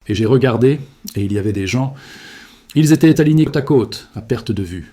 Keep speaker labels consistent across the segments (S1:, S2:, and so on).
S1: Et j'ai regardé, et il y avait des gens, ils étaient alignés côte à côte, à perte de vue.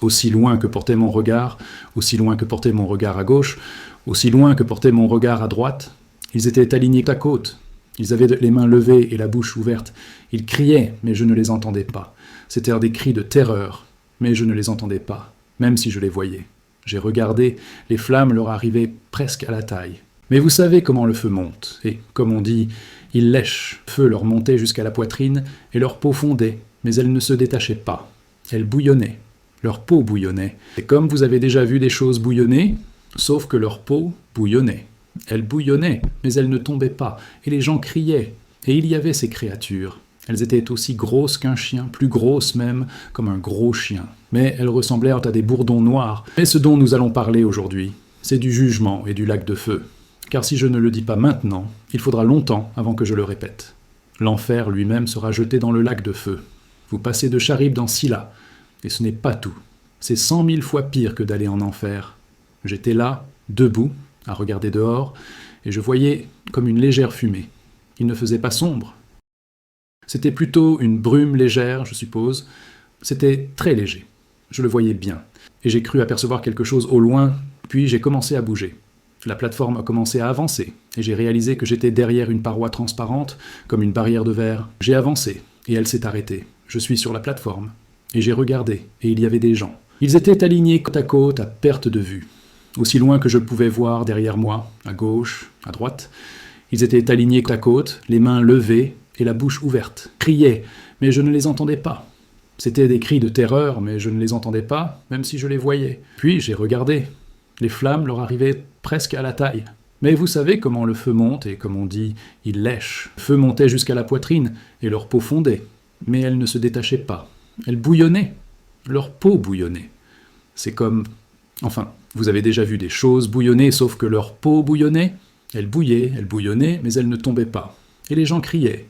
S1: Aussi loin que portait mon regard, aussi loin que portait mon regard à gauche, aussi loin que portait mon regard à droite, ils étaient alignés côte à côte. Ils avaient les mains levées et la bouche ouverte. Ils criaient, mais je ne les entendais pas. C'étaient des cris de terreur, mais je ne les entendais pas, même si je les voyais. J'ai regardé, les flammes leur arrivaient presque à la taille. Mais vous savez comment le feu monte, et, comme on dit, il lèche. Le feu leur montait jusqu'à la poitrine, et leur peau fondait, mais elle ne se détachait pas. Elle bouillonnait. Leur peau bouillonnait. Et comme vous avez déjà vu des choses bouillonner, sauf que leur peau bouillonnait. Elle bouillonnait, mais elle ne tombait pas, et les gens criaient. Et il y avait ces créatures. Elles étaient aussi grosses qu'un chien, plus grosses même, comme un gros chien. Mais elles ressemblèrent à des bourdons noirs. Mais ce dont nous allons parler aujourd'hui, c'est du jugement et du lac de feu. Car si je ne le dis pas maintenant, il faudra longtemps avant que je le répète. L'enfer lui-même sera jeté dans le lac de feu. Vous passez de Charib dans Scylla, et ce n'est pas tout. C'est 100 000 fois pire que d'aller en enfer. J'étais là, debout, à regarder dehors, et je voyais comme une légère fumée. Il ne faisait pas sombre. C'était plutôt une brume légère, je suppose. C'était très léger. Je le voyais bien. Et j'ai cru apercevoir quelque chose au loin, puis j'ai commencé à bouger. La plateforme a commencé à avancer, et j'ai réalisé que j'étais derrière une paroi transparente, comme une barrière de verre. J'ai avancé, et elle s'est arrêtée. Je suis sur la plateforme. Et j'ai regardé, et il y avait des gens. Ils étaient alignés côte à perte de vue. Aussi loin que je pouvais voir derrière moi, à gauche, à droite. Ils étaient alignés côte à côte, les mains levées et la bouche ouverte. Criaient, mais je ne les entendais pas. C'étaient des cris de terreur, mais je ne les entendais pas, même si je les voyais. Puis j'ai regardé. Les flammes leur arrivaient presque à la taille. Mais vous savez comment le feu monte, et comme on dit, il lèche. Le feu montait jusqu'à la poitrine, et leur peau fondait. Mais elle ne se détachait pas. Elle bouillonnait. Leur peau bouillonnait. C'est comme... Enfin, vous avez déjà vu des choses bouillonner, sauf que leur peau bouillonnait. Elle bouillonnait, mais elle ne tombait pas. Et les gens criaient.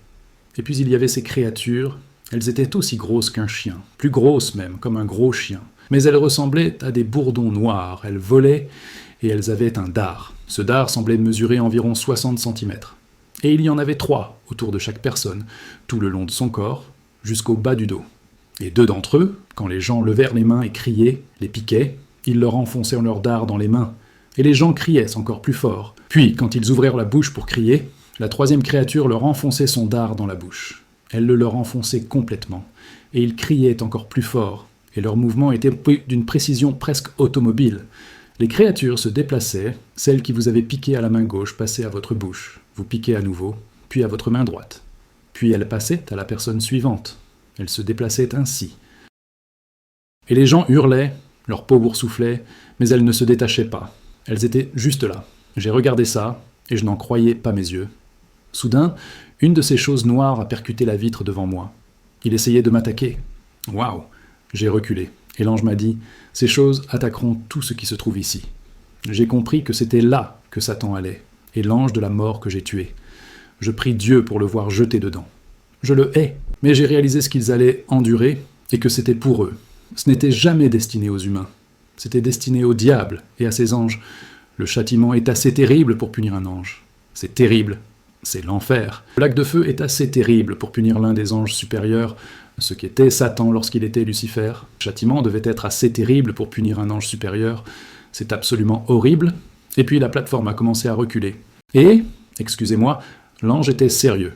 S1: Et puis il y avait ces créatures. Elles étaient aussi grosses qu'un chien, plus grosses même, comme un gros chien. Mais elles ressemblaient à des bourdons noirs. Elles volaient, et elles avaient un dard. Ce dard semblait mesurer environ 60 cm. Et il y en avait 3 autour de chaque personne, tout le long de son corps, jusqu'au bas du dos. Et 2 d'entre eux, quand les gens levèrent les mains et criaient, les piquaient, ils leur enfonçaient leur dard dans les mains. Et les gens criaient encore plus fort. Puis, quand ils ouvrirent la bouche pour crier, la 3e créature leur enfonçait son dard dans la bouche. Elle le leur enfonçait complètement. Et ils criaient encore plus fort. Et leurs mouvements étaient d'une précision presque automobile. Les créatures se déplaçaient, celle qui vous avait piqué à la main gauche passait à votre bouche. Vous piquez à nouveau, puis à votre main droite. Puis elle passait à la personne suivante. Elle se déplaçait ainsi. Et les gens hurlaient, leur peau boursouflait, mais elles ne se détachaient pas. Elles étaient juste là. J'ai regardé ça, et je n'en croyais pas mes yeux. Soudain, une de ces choses noires a percuté la vitre devant moi. Il essayait de m'attaquer. Waouh! J'ai reculé, et l'ange m'a dit « Ces choses attaqueront tout ce qui se trouve ici. » J'ai compris que c'était là que Satan allait, et l'ange de la mort que j'ai tué. Je prie Dieu pour le voir jeter dedans. Je le hais, mais j'ai réalisé ce qu'ils allaient endurer, et que c'était pour eux. Ce n'était jamais destiné aux humains. C'était destiné au diable et à ses anges. Le châtiment est assez terrible pour punir un ange. C'est terrible, c'est l'enfer. Le lac de feu est assez terrible pour punir l'un des anges supérieurs, ce qu'était Satan lorsqu'il était Lucifer. Le châtiment devait être assez terrible pour punir un ange supérieur. C'est absolument horrible. Et puis la plateforme a commencé à reculer. Et, excusez-moi, l'ange était sérieux.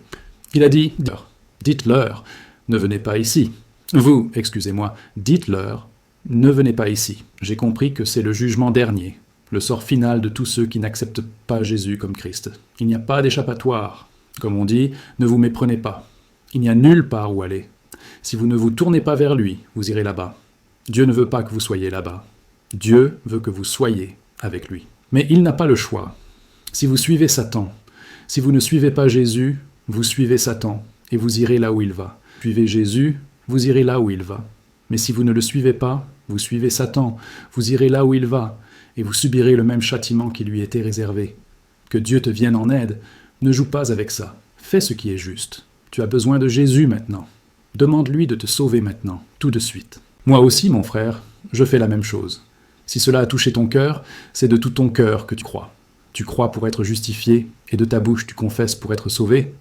S1: Il a dit « Dites-leur, ne venez pas ici. Vous, excusez-moi, dites-leur, ne venez pas ici. J'ai compris que c'est le jugement dernier, le sort final de tous ceux qui n'acceptent pas Jésus comme Christ. Il n'y a pas d'échappatoire. Comme on dit, ne vous méprenez pas. Il n'y a nulle part où aller. Si vous ne vous tournez pas vers lui, vous irez là-bas. Dieu ne veut pas que vous soyez là-bas. Dieu veut que vous soyez avec lui. Mais il n'a pas le choix. Si vous suivez Satan, si vous ne suivez pas Jésus, vous suivez Satan, et vous irez là où il va. Suivez Jésus, vous irez là où il va. Mais si vous ne le suivez pas, vous suivez Satan, vous irez là où il va, et vous subirez le même châtiment qui lui était réservé. Que Dieu te vienne en aide, ne joue pas avec ça, fais ce qui est juste. Tu as besoin de Jésus maintenant. Demande-lui de te sauver maintenant, tout de suite. Moi aussi, mon frère, je fais la même chose. Si cela a touché ton cœur, c'est de tout ton cœur que tu crois. Tu crois pour être justifié, et de ta bouche tu confesses pour être sauvé.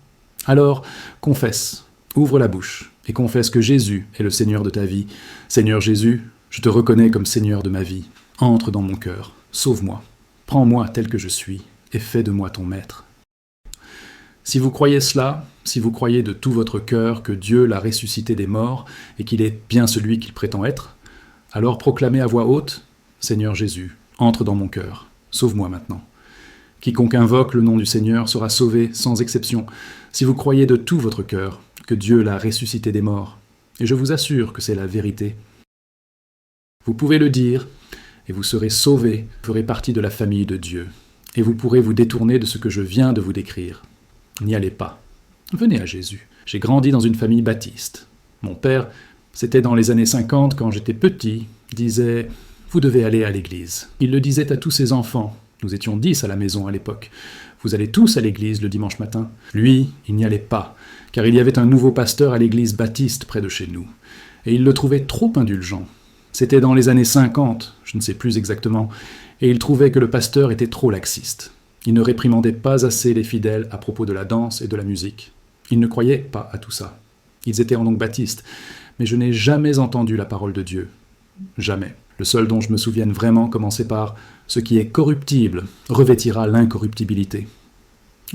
S1: Alors, confesse, ouvre la bouche, et confesse que Jésus est le Seigneur de ta vie. Seigneur Jésus, je te reconnais comme Seigneur de ma vie. Entre dans mon cœur, sauve-moi, prends-moi tel que je suis, et fais de moi ton maître. Si vous croyez cela, si vous croyez de tout votre cœur que Dieu l'a ressuscité des morts, et qu'il est bien celui qu'il prétend être, alors proclamez à voix haute, Seigneur Jésus, entre dans mon cœur, sauve-moi maintenant. Quiconque invoque le nom du Seigneur sera sauvé sans exception, si vous croyez de tout votre cœur que Dieu l'a ressuscité des morts. Et je vous assure que c'est la vérité. Vous pouvez le dire, et vous serez sauvés, vous ferez partie de la famille de Dieu. Et vous pourrez vous détourner de ce que je viens de vous décrire. N'y allez pas. Venez à Jésus. J'ai grandi dans une famille baptiste. Mon père, c'était dans les années 50, quand j'étais petit, disait « Vous devez aller à l'église ». Il le disait à tous ses enfants. Nous étions 10 à la maison à l'époque. Vous allez tous à l'église le dimanche matin. Lui, il n'y allait pas, car il y avait un nouveau pasteur à l'église baptiste près de chez nous. Et il le trouvait trop indulgent. C'était dans les années 50, je ne sais plus exactement, et il trouvait que le pasteur était trop laxiste. Il ne réprimandait pas assez les fidèles à propos de la danse et de la musique. Il ne croyait pas à tout ça. Ils étaient donc baptistes, mais je n'ai jamais entendu la parole de Dieu. Jamais. Le seul dont je me souvienne vraiment commençait par « Ce qui est corruptible revêtira l'incorruptibilité ».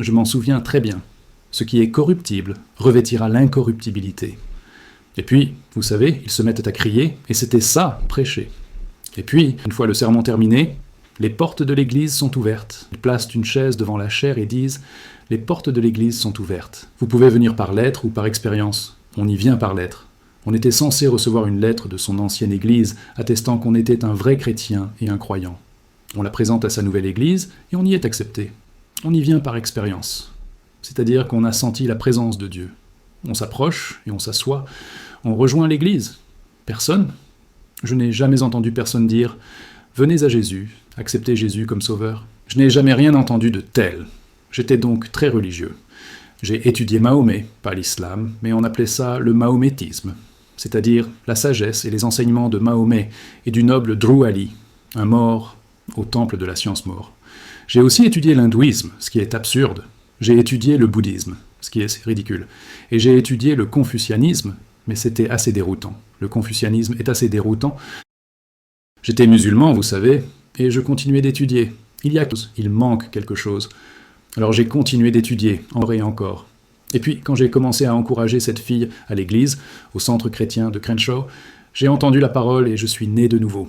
S1: Je m'en souviens très bien. Ce qui est corruptible revêtira l'incorruptibilité. Et puis, vous savez, ils se mettent à crier, et c'était ça, prêcher. Et puis, une fois le sermon terminé, les portes de l'église sont ouvertes. Ils placent une chaise devant la chaire et disent « Les portes de l'église sont ouvertes. Vous pouvez venir par lettre ou par expérience. On y vient par lettre. » On était censé recevoir une lettre de son ancienne église attestant qu'on était un vrai chrétien et un croyant. On la présente à sa nouvelle église et on y est accepté. On y vient par expérience. C'est-à-dire qu'on a senti la présence de Dieu. On s'approche et on s'assoit. On rejoint l'église. Personne. Je n'ai jamais entendu personne dire « Venez à Jésus, acceptez Jésus comme sauveur ». Je n'ai jamais rien entendu de tel. J'étais donc très religieux. J'ai étudié Mahomet, pas l'islam, mais on appelait ça le mahométisme, c'est-à-dire la sagesse et les enseignements de Mahomet et du noble Drew Ali, un mort au temple de la science mort. J'ai aussi étudié l'hindouisme, ce qui est absurde. J'ai étudié le bouddhisme, ce qui est ridicule. Et j'ai étudié le confucianisme, mais c'était assez déroutant. Le confucianisme est assez déroutant. J'étais musulman, vous savez, et je continuais d'étudier. Il manque quelque chose. Alors j'ai continué d'étudier, encore et encore. Et puis, quand j'ai commencé à encourager cette fille à l'église, au centre chrétien de Crenshaw, j'ai entendu la parole et je suis né de nouveau.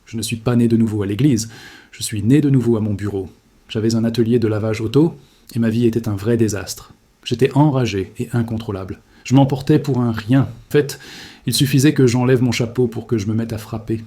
S1: Je ne suis pas né de nouveau à l'église, je suis né de nouveau à mon bureau. J'avais un atelier de lavage auto, et ma vie était un vrai désastre. J'étais enragé et incontrôlable. Je m'emportais pour un rien. En fait, il suffisait que j'enlève mon chapeau pour que je me mette à frapper.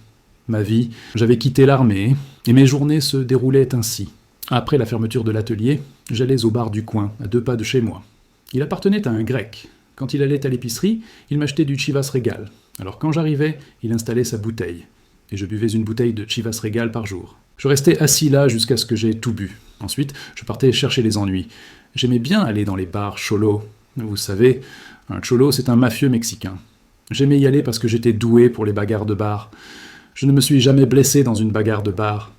S1: Ma vie, j'avais quitté l'armée, et mes journées se déroulaient ainsi. Après la fermeture de l'atelier, j'allais au bar du coin, à 2 pas de chez moi. Il appartenait à un grec. Quand il allait à l'épicerie, il m'achetait du Chivas Regal. Alors quand j'arrivais, il installait sa bouteille. Et je buvais une bouteille de Chivas Regal par jour. Je restais assis là jusqu'à ce que j'aie tout bu. Ensuite, je partais chercher les ennuis. J'aimais bien aller dans les bars cholos. Vous savez, un cholo, c'est un mafieux mexicain. J'aimais y aller parce que j'étais doué pour les bagarres de bar. Je ne me suis jamais blessé dans une bagarre de bar.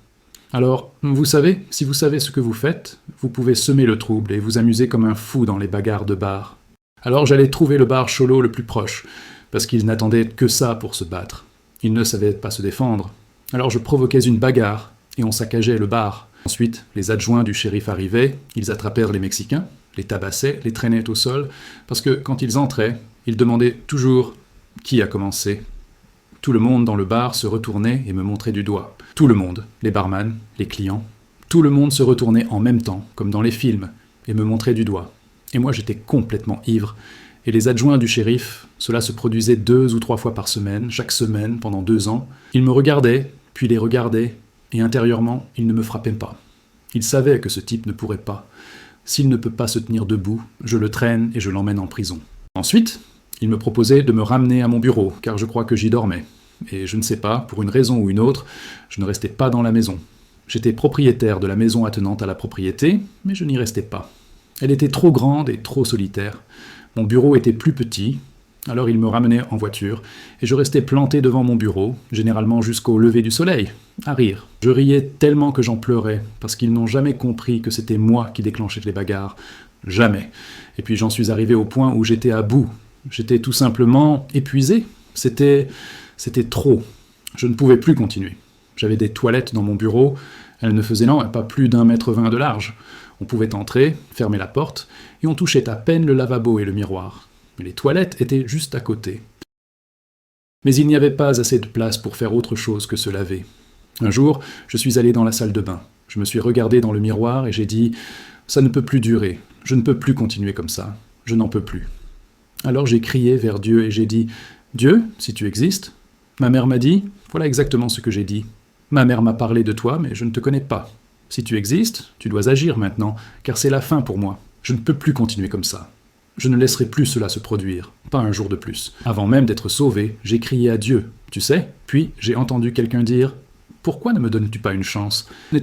S1: Alors, vous savez, si vous savez ce que vous faites, vous pouvez semer le trouble et vous amuser comme un fou dans les bagarres de bar. Alors j'allais trouver le bar cholo le plus proche, parce qu'ils n'attendaient que ça pour se battre. Ils ne savaient pas se défendre. Alors je provoquais une bagarre, et on saccageait le bar. Ensuite, les adjoints du shérif arrivaient, ils attrapèrent les Mexicains, les tabassaient, les traînaient au sol, parce que quand ils entraient, ils demandaient toujours « Qui a commencé ?» Tout le monde dans le bar se retournait et me montrait du doigt. Tout le monde, les barman, les clients, tout le monde se retournait en même temps, comme dans les films, et me montrait du doigt. Et moi j'étais complètement ivre. Et les adjoints du shérif, cela se produisait 2 ou 3 fois par semaine, chaque semaine, pendant 2 ans. Ils me regardaient, puis les regardaient, et intérieurement, ils ne me frappaient pas. Ils savaient que ce type ne pourrait pas. S'il ne peut pas se tenir debout, je le traîne et je l'emmène en prison. Ensuite, ils me proposaient de me ramener à mon bureau, car je crois que j'y dormais. Et je ne sais pas, pour une raison ou une autre, je ne restais pas dans la maison. J'étais propriétaire de la maison attenante à la propriété, mais je n'y restais pas. Elle était trop grande et trop solitaire. Mon bureau était plus petit, alors ils me ramenaient en voiture, et je restais planté devant mon bureau, généralement jusqu'au lever du soleil, à rire. Je riais tellement que j'en pleurais, parce qu'ils n'ont jamais compris que c'était moi qui déclenchais les bagarres, Jamais. Et puis j'en suis arrivé au point où j'étais à bout. J'étais tout simplement épuisé. C'était trop. Je ne pouvais plus continuer. J'avais des toilettes dans mon bureau. Elles ne faisaient pas plus d'1,20 m de large. On pouvait entrer, fermer la porte, et on touchait à peine le lavabo et le miroir. Mais les toilettes étaient juste à côté. Mais il n'y avait pas assez de place pour faire autre chose que se laver. Un jour, je suis allé dans la salle de bain. Je me suis regardé dans le miroir et j'ai dit « Ça ne peut plus durer. Je ne peux plus continuer comme ça. Je n'en peux plus. » Alors j'ai crié vers Dieu et j'ai dit « Dieu, si tu existes ?» Ma mère m'a dit « Voilà exactement ce que j'ai dit. Ma mère m'a parlé de toi, mais je ne te connais pas. Si tu existes, tu dois agir maintenant, car c'est la fin pour moi. Je ne peux plus continuer comme ça. Je ne laisserai plus cela se produire, pas un jour de plus. » Avant même d'être sauvé, j'ai crié à Dieu, tu sais. Puis j'ai entendu quelqu'un dire « Pourquoi ne me donnes-tu pas une chance ?» Ce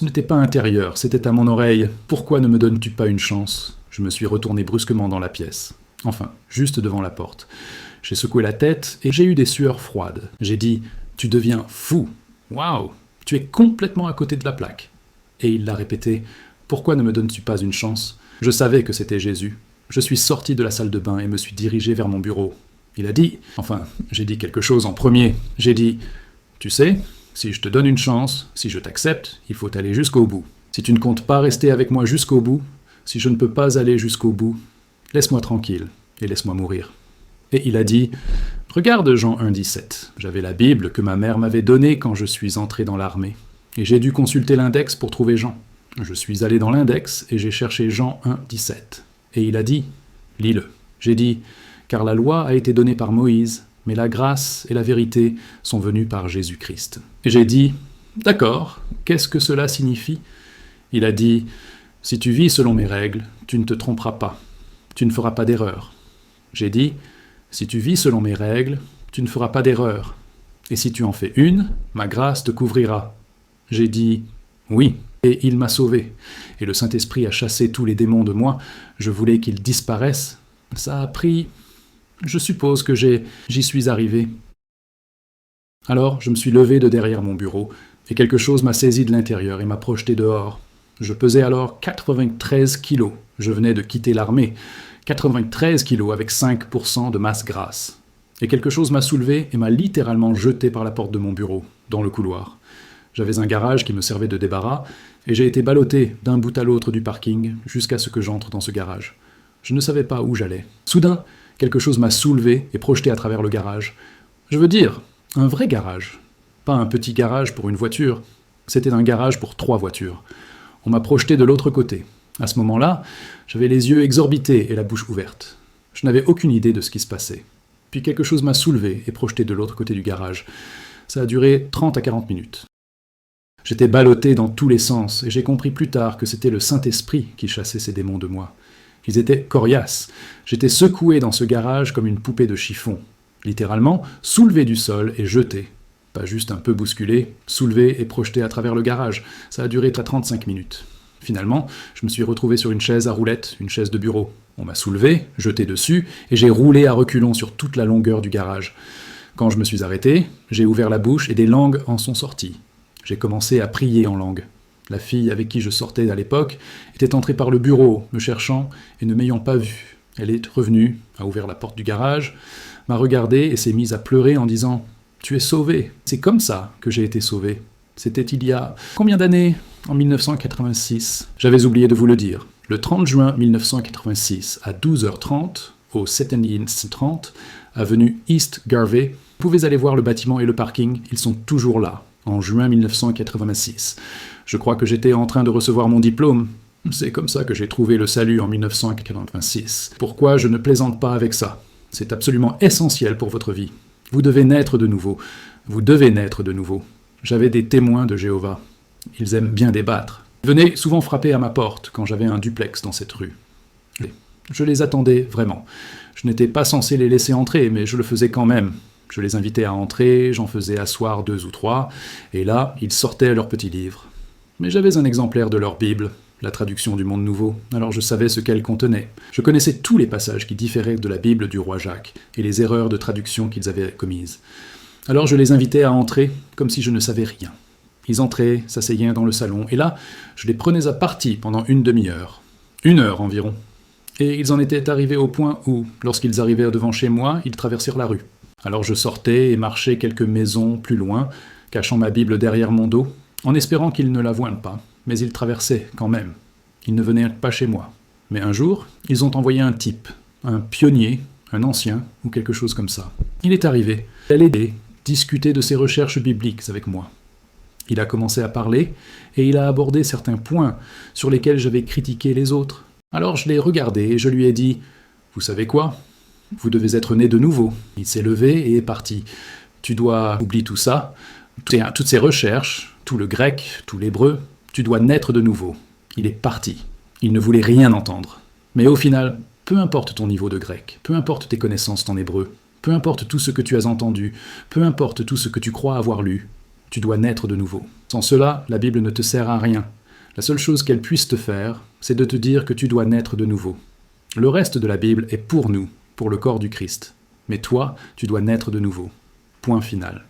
S1: n'était pas intérieur, c'était à mon oreille. « Pourquoi ne me donnes-tu pas une chance ?» Je me suis retourné brusquement dans la pièce. Enfin, juste devant la porte. J'ai secoué la tête et j'ai eu des sueurs froides. J'ai dit « Tu deviens fou. Waouh, tu es complètement à côté de la plaque. » Et il l'a répété « Pourquoi ne me donnes-tu pas une chance ?» Je savais que c'était Jésus. Je suis sorti de la salle de bain et me suis dirigé vers mon bureau. Il a dit, j'ai dit quelque chose en premier. J'ai dit « Tu sais, si je te donne une chance, si je t'accepte, il faut aller jusqu'au bout. Si tu ne comptes pas rester avec moi jusqu'au bout, si je ne peux pas aller jusqu'au bout, laisse-moi tranquille et laisse-moi mourir. » Et il a dit « Regarde Jean 1,17. J'avais la Bible que ma mère m'avait donnée quand je suis entré dans l'armée. Et j'ai dû consulter l'index pour trouver Jean. Je suis allé dans l'index et j'ai cherché Jean 1,17. Et il a dit « Lis-le. » J'ai dit « Car la loi a été donnée par Moïse, mais la grâce et la vérité sont venues par Jésus-Christ. » Et j'ai dit « D'accord, qu'est-ce que cela signifie ?» Il a dit « Si tu vis selon mes règles, tu ne te tromperas pas. Tu ne feras pas d'erreur. » J'ai dit « Si tu vis selon mes règles, tu ne feras pas d'erreur. Et si tu en fais une, ma grâce te couvrira. » J'ai dit « Oui. » Et il m'a sauvé. Et le Saint-Esprit a chassé tous les démons de moi. Je voulais qu'ils disparaissent. Ça a pris... Je suppose que j'y suis arrivé. Alors, je me suis levé de derrière mon bureau, et quelque chose m'a saisi de l'intérieur et m'a projeté dehors. Je pesais alors 93 kilos. Je venais de quitter l'armée. 93 kilos avec 5% de masse grasse. Et quelque chose m'a soulevé et m'a littéralement jeté par la porte de mon bureau, dans le couloir. J'avais un garage qui me servait de débarras, et j'ai été ballotté d'un bout à l'autre du parking jusqu'à ce que j'entre dans ce garage. Je ne savais pas où j'allais. Soudain, quelque chose m'a soulevé et projeté à travers le garage. Je veux dire, un vrai garage. Pas un petit garage pour une voiture. C'était un garage pour 3 voitures. On m'a projeté de l'autre côté. À ce moment-là, j'avais les yeux exorbités et la bouche ouverte. Je n'avais aucune idée de ce qui se passait. Puis quelque chose m'a soulevé et projeté de l'autre côté du garage. Ça a duré 30 à 40 minutes. J'étais ballotté dans tous les sens, et j'ai compris plus tard que c'était le Saint-Esprit qui chassait ces démons de moi. Ils étaient coriaces. J'étais secoué dans ce garage comme une poupée de chiffon. Littéralement, soulevé du sol et jeté. Pas juste un peu bousculé, soulevé et projeté à travers le garage. Ça a duré 35 minutes. Finalement, je me suis retrouvé sur une chaise à roulettes, une chaise de bureau. On m'a soulevé, jeté dessus, et j'ai roulé à reculons sur toute la longueur du garage. Quand je me suis arrêté, j'ai ouvert la bouche et des langues en sont sorties. J'ai commencé à prier en langue. La fille avec qui je sortais à l'époque était entrée par le bureau, me cherchant et ne m'ayant pas vu. Elle est revenue, a ouvert la porte du garage, m'a regardé et s'est mise à pleurer en disant « Tu es sauvé !» C'est comme ça que j'ai été sauvé. C'était il y a combien d'années ? En 1986. J'avais oublié de vous le dire. Le 30 juin 1986, à 12h30, au 7030, avenue East Garvey, vous pouvez aller voir le bâtiment et le parking, ils sont toujours là. En juin 1986. Je crois que j'étais en train de recevoir mon diplôme. C'est comme ça que j'ai trouvé le salut en 1986. Pourquoi je ne plaisante pas avec ça ? C'est absolument essentiel pour votre vie. Vous devez naître de nouveau. Vous devez naître de nouveau. J'avais des témoins de Jéhovah. Ils aiment bien débattre. Ils venaient souvent frapper à ma porte quand j'avais un duplex dans cette rue. Je les attendais vraiment. Je n'étais pas censé les laisser entrer, mais je le faisais quand même. Je les invitais à entrer, j'en faisais asseoir 2 ou 3, et là, ils sortaient leurs petits livres. Mais j'avais un exemplaire de leur Bible, la traduction du Monde Nouveau, alors je savais ce qu'elle contenait. Je connaissais tous les passages qui différaient de la Bible du roi Jacques, et les erreurs de traduction qu'ils avaient commises. Alors je les invitais à entrer, comme si je ne savais rien. Ils entraient, s'asseyaient dans le salon, et là, je les prenais à partie pendant une demi-heure. 1 heure environ. Et ils en étaient arrivés au point où, lorsqu'ils arrivèrent devant chez moi, ils traversèrent la rue. Alors je sortais et marchais quelques maisons plus loin, cachant ma Bible derrière mon dos, en espérant qu'ils ne la voient pas, mais ils traversaient quand même. Ils ne venaient pas chez moi. Mais un jour, ils ont envoyé un type, un pionnier, un ancien, ou quelque chose comme ça. Il est arrivé, il allait aider, discuter de ses recherches bibliques avec moi. Il a commencé à parler, et il a abordé certains points sur lesquels j'avais critiqué les autres. Alors je l'ai regardé et je lui ai dit « Vous savez quoi ? Vous devez être né de nouveau. » Il s'est levé et est parti. « Tu dois oublier tout ça, toutes ces recherches, tout le grec, tout l'hébreu, tu dois naître de nouveau. » Il est parti. Il ne voulait rien entendre. Mais au final, peu importe ton niveau de grec, peu importe tes connaissances en hébreu, peu importe tout ce que tu as entendu, peu importe tout ce que tu crois avoir lu, tu dois naître de nouveau. Sans cela, la Bible ne te sert à rien. La seule chose qu'elle puisse te faire, c'est de te dire que tu dois naître de nouveau. Le reste de la Bible est pour nous, pour le corps du Christ. Mais toi, tu dois naître de nouveau. Point final.